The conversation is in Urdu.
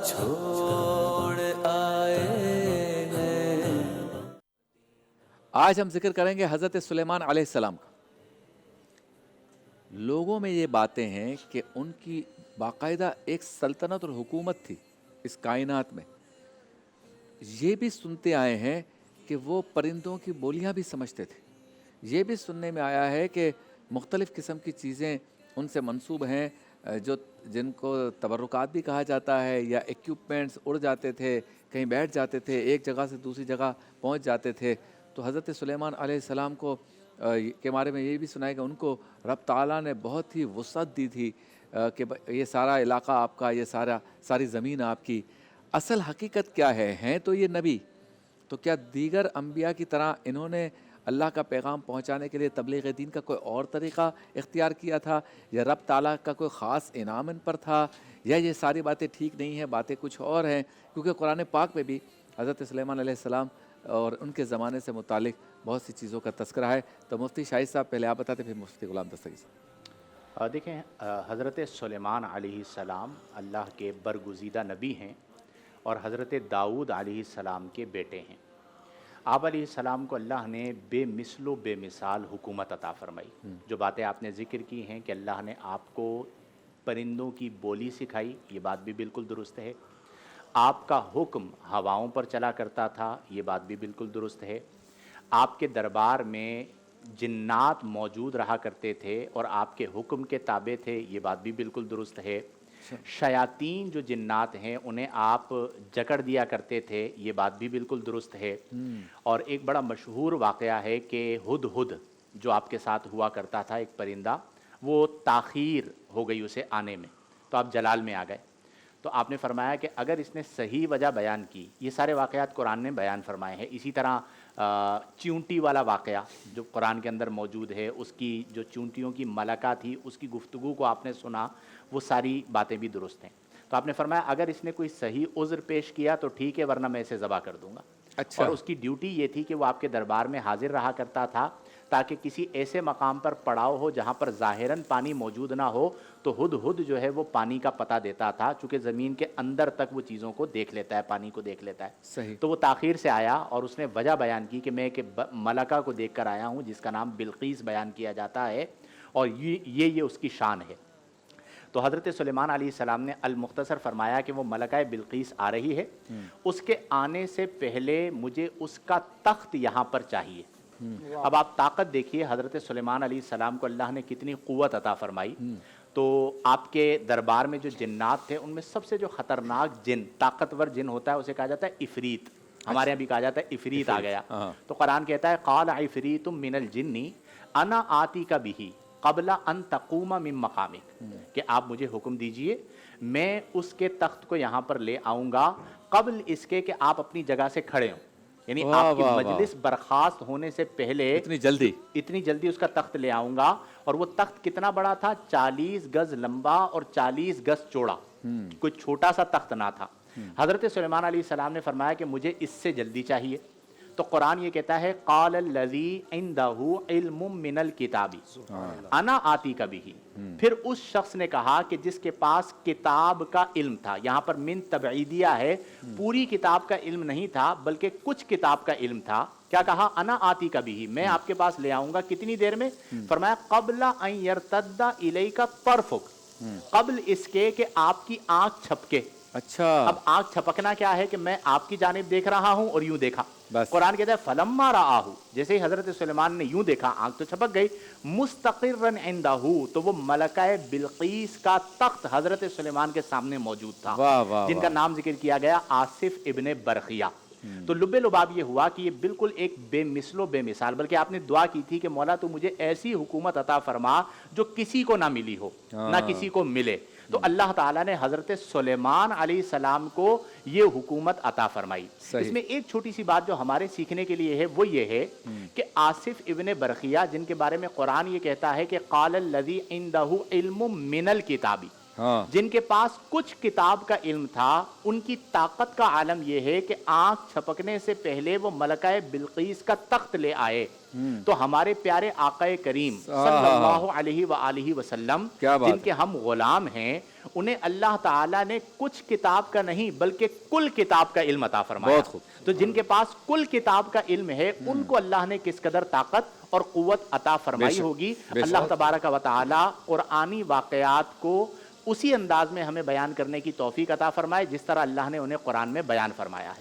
چھوڑ آئے ہیں۔ آج ہم ذکر کریں گے حضرت سلیمان علیہ السلام کا۔ لوگوں میں یہ باتیں ہیں کہ ان کی باقاعدہ ایک سلطنت اور حکومت تھی اس کائنات میں۔ یہ بھی سنتے آئے ہیں کہ وہ پرندوں کی بولیاں بھی سمجھتے تھے۔ یہ بھی سننے میں آیا ہے کہ مختلف قسم کی چیزیں ان سے منسوب ہیں، جن کو تبرکات بھی کہا جاتا ہے، یا ایکوپمنٹس اڑ جاتے تھے، کہیں بیٹھ جاتے تھے، ایک جگہ سے دوسری جگہ پہنچ جاتے تھے۔ تو حضرت سلیمان علیہ السلام کو کے بارے میں یہ بھی سنا ہے کہ ان کو رب تعالیٰ نے بہت ہی وسعت دی تھی کہ یہ سارا علاقہ آپ کا، یہ ساری زمین آپ کی۔ اصل حقیقت کیا ہے؟ ہیں تو یہ نبی، تو کیا دیگر انبیاء کی طرح انہوں نے اللہ کا پیغام پہنچانے کے لیے تبلیغ دین کا کوئی اور طریقہ اختیار کیا تھا، یا رب تعالیٰ کا کوئی خاص انعام ان پر تھا، یا یہ ساری باتیں ٹھیک نہیں ہیں، باتیں کچھ اور ہیں؟ کیونکہ قرآن پاک میں بھی حضرت سلیمان علیہ السلام اور ان کے زمانے سے متعلق بہت سی چیزوں کا تذکرہ ہے۔ تو مفتی شاہد صاحب پہلے آپ بتاتے، پھر مفتی غلام دستگیر صاحب۔ دیکھیں، حضرت سلیمان علیہ السلام اللہ کے برگزیدہ نبی ہیں اور حضرت داؤد علیہ السلام کے بیٹے ہیں۔ آپ علیہ السلام کو اللہ نے بے مثل و بے مثال حکومت عطا فرمائی۔ جو باتیں آپ نے ذکر کی ہیں کہ اللہ نے آپ کو پرندوں کی بولی سکھائی، یہ بات بھی بالکل درست ہے۔ آپ کا حکم ہواؤں پر چلا کرتا تھا، یہ بات بھی بالکل درست ہے۔ آپ کے دربار میں جنات موجود رہا کرتے تھے اور آپ کے حکم کے تابع تھے، یہ بات بھی بالکل درست ہے۔ شیاطین جو جنات ہیں انہیں آپ جکڑ دیا کرتے تھے، یہ بات بھی بالکل درست ہے۔ اور ایک بڑا مشہور واقعہ ہے کہ ہدہد جو آپ کے ساتھ ہوا کرتا تھا، ایک پرندہ، وہ تاخیر ہو گئی اسے آنے میں، تو آپ جلال میں آ گئے۔ تو آپ نے فرمایا کہ اگر اس نے صحیح وجہ بیان کی، یہ سارے واقعات قرآن نے بیان فرمائے ہیں۔ اسی طرح چیونٹی والا واقعہ جو قرآن کے اندر موجود ہے، اس کی جو چونٹیوں کی ملکہ تھی، اس کی گفتگو کو آپ نے سنا، وہ ساری باتیں بھی درست ہیں۔ تو آپ نے فرمایا اگر اس نے کوئی صحیح عذر پیش کیا تو ٹھیک ہے، ورنہ میں اسے ذبح کر دوں گا۔ اچھا، اور اس کی ڈیوٹی یہ تھی کہ وہ آپ کے دربار میں حاضر رہا کرتا تھا تاکہ کسی ایسے مقام پر پڑاؤ ہو جہاں پر ظاہراً پانی موجود نہ ہو، تو ہدہد جو ہے وہ پانی کا پتہ دیتا تھا، چونکہ زمین کے اندر تک وہ چیزوں کو دیکھ لیتا ہے، پانی کو دیکھ لیتا ہے۔ صحیح۔ تو وہ تاخیر سے آیا اور اس نے وجہ بیان کی کہ میں ایک ملکہ کو دیکھ کر آیا ہوں جس کا نام بلقیس بیان کیا جاتا ہے، اور یہ اس کی شان ہے۔ تو حضرت سلیمان علیہ السلام نے المختصر فرمایا کہ وہ ملکہ بلقیس آ رہی ہے، اس کے آنے سے پہلے مجھے اس کا تخت یہاں پر چاہیے۔ اب آپ طاقت دیکھیے، حضرت سلیمان علیہ السلام کو اللہ نے کتنی قوت عطا فرمائی۔ تو آپ کے دربار میں جو جنات تھے، ان میں سب سے جو خطرناک جن، طاقتور جن ہوتا ہے، اسے کہا جاتا ہے عفریت۔ ہمارے یہاں بھی کہا جاتا ہے عفریت آ گیا۔ تو قرآن کہتا ہے قال عفریت من الجن انا آتیک بہ قبل ان تقوم من مقامک، کہ آپ مجھے حکم دیجئے، میں اس کے تخت کو یہاں پر لے آؤں گا قبل اس کے کہ آپ اپنی جگہ سے کھڑے ہوں، یعنی آپ کی مجلس برخاست ہونے سے پہلے اتنی جلدی اس کا تخت لے آؤں گا۔ اور وہ تخت کتنا بڑا تھا؟ 40 گز لمبا اور 40 گز چوڑا، کوئی چھوٹا سا تخت نہ تھا۔ حضرت سلیمان علیہ السلام نے فرمایا کہ مجھے اس سے جلدی چاہیے۔ تو قرآن یہ کہتا ہے قال الذی عندہ علم من الکتاب انا آتیک بہ، پھر اس شخص نے کہا کہ جس کے پاس کتاب کا علم تھا، یہاں پر من تبعیدیہ ہے، پوری کتاب کا علم نہیں تھا بلکہ کچھ کتاب کا علم تھا۔ کیا کہا؟ انا آتیک بہ، میں آپ کے پاس لے آؤں گا۔ کتنی دیر میں؟ فرمایا قبل ان یرتد الیک طرفک، قبل اس کے کہ آپ کی آنکھ چھپکے۔ اچھا، اب آنکھ چھپکنا کیا ہے کہ میں آپ کی جانب دیکھ رہا ہوں اور یوں دیکھا۔ بس قرآن کہتا ہے فلما رآہ، جیسے ہی حضرت سلیمان نے یوں دیکھا، آنکھ تو چھپک گئی، مستقرا عندہ، تو وہ ملکہ بلقیس کا تخت حضرت سلیمان کے سامنے موجود تھا، جن کا نام ذکر کیا گیا آصف ابن برخیہ۔ تو لب لباب یہ ہوا کہ یہ بالکل ایک بے مثل و بے مثال، بلکہ آپ نے دعا کی تھی کہ مولا تو مجھے ایسی حکومت عطا فرما جو کسی کو نہ ملی ہو، نہ کسی کو ملے۔ تو اللہ تعالیٰ نے حضرت سلیمان علیہ السلام کو یہ حکومت عطا فرمائی۔ اس میں ایک چھوٹی سی بات جو ہمارے سیکھنے کے لیے ہے وہ یہ ہے کہ آصف ابن برخیہ، جن کے بارے میں قرآن یہ کہتا ہے کہ قال الذی عندہ علم من الکتاب، ہاں۔ جن کے پاس کچھ کتاب کا علم تھا، ان کی طاقت کا عالم یہ ہے کہ آنکھ چھپکنے سے پہلے وہ ملکہ بلقیس کا تخت لے آئے۔ تو ہمارے پیارے آقا کریم صلی اللہ علیہ وآلہ وسلم، کیا بات جن کے ہم غلام ہیں، انہیں اللہ تعالیٰ نے کچھ کتاب کا نہیں بلکہ کل کتاب کا علم عطا فرمایا۔ بہت خوب۔ تو جن کے پاس کل کتاب کا علم ہے، ان کو اللہ نے کس قدر طاقت اور قوت عطا فرمائی ہوگی۔ اللہ تبارک و تعالی قرآنی واقعات کو اسی انداز میں ہمیں بیان کرنے کی توفیق عطا فرمائے جس طرح اللہ نے انہیں قرآن میں بیان فرمایا ہے۔